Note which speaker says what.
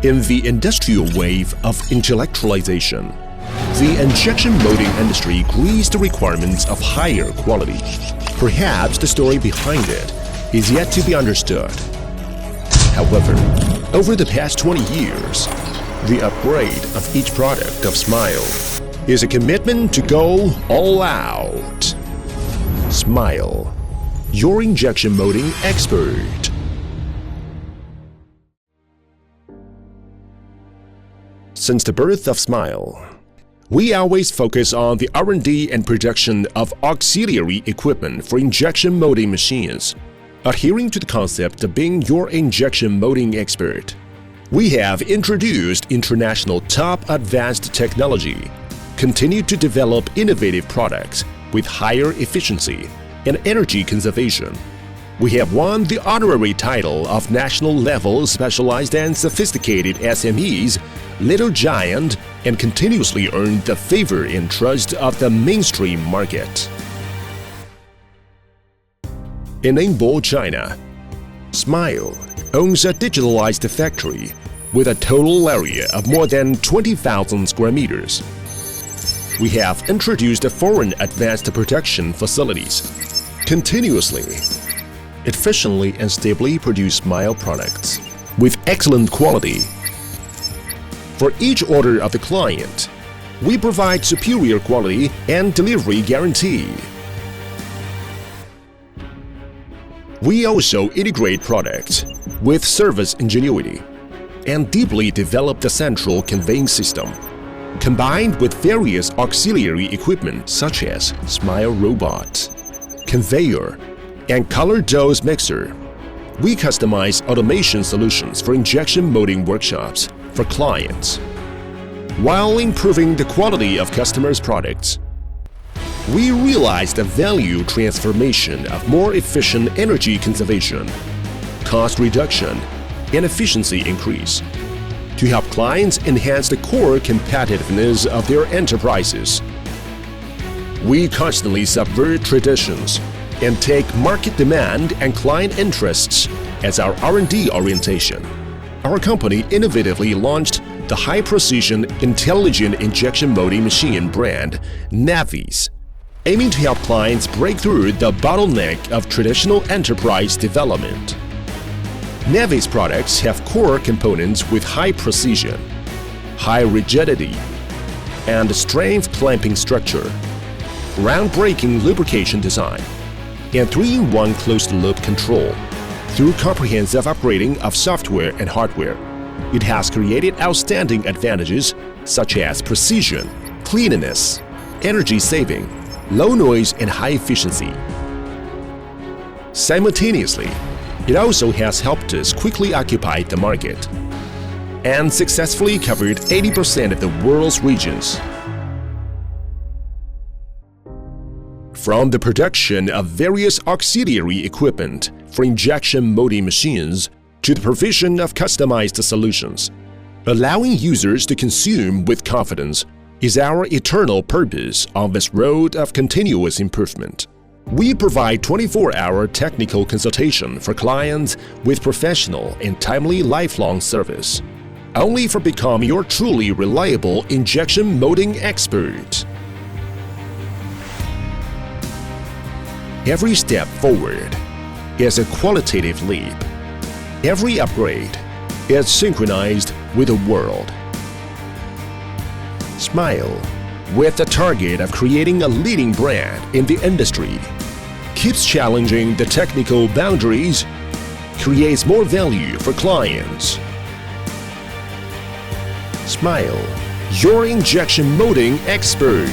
Speaker 1: In the industrial wave of intellectualization, the injection molding industry increased the requirements of higher quality. Perhaps the story behind it is yet to be understood. However, over the past 20 years, the upgrade of each product of Smanl is a commitment to go all out. Smanl, your injection molding expert. Since the birth of Smanl, we always focus on the R&D and production of auxiliary equipment for injection molding machines. Adhering to the concept of being your injection molding expert, we have introduced international top advanced technology, continued to develop innovative products with higher efficiency and energy conservation. We have won the honorary title of national level specialized and sophisticated SMEs, Little Giant, and continuously earned the favor and trust of the mainstream market. In Ningbo, China, Smanl owns a digitalized factory with a total area of more than 20,000 square meters. We have introduced foreign advanced production facilities, continuously, efficiently and stably produce Smanl products with excellent quality. For each order of the client, we provide superior quality and delivery guarantee. We also integrate products with service ingenuity and deeply develop the central conveying system, combined with various auxiliary equipment such as Smanl robot, conveyor, and color dose mixer. We customize automation solutions for injection molding workshops for clients, while improving the quality of customers' products. We realize the value transformation of more efficient energy conservation, cost reduction, and efficiency increase to help clients enhance the core competitiveness of their enterprises. We constantly subvert traditions and take market demand and client interests as our R&D orientation. Our company innovatively launched the high-precision intelligent injection molding machine brand NAVIS, aiming to help clients break through the bottleneck of traditional enterprise development. NAVIS products have core components with high precision, high rigidity, and strength clamping structure, groundbreaking lubrication design, and 3-in-1 closed-loop control. Through comprehensive upgrading of software and hardware, it has created outstanding advantages such as precision, cleanliness, energy saving, low noise, and high efficiency. Simultaneously, it also has helped us quickly occupy the market and successfully covered 80% of the world's regions. From the production of various auxiliary equipment for injection molding machines to the provision of customized solutions, allowing users to consume with confidence is our eternal purpose on this road of continuous improvement. We provide 24-hour technical consultation for clients with professional and timely lifelong service, only for become your truly reliable injection molding expert. Every step forward is a qualitative leap. Every upgrade is synchronized with the world. Smanl, with the target of creating a leading brand in the industry, keeps challenging the technical boundaries, creates more value for clients. Smanl, your injection molding expert.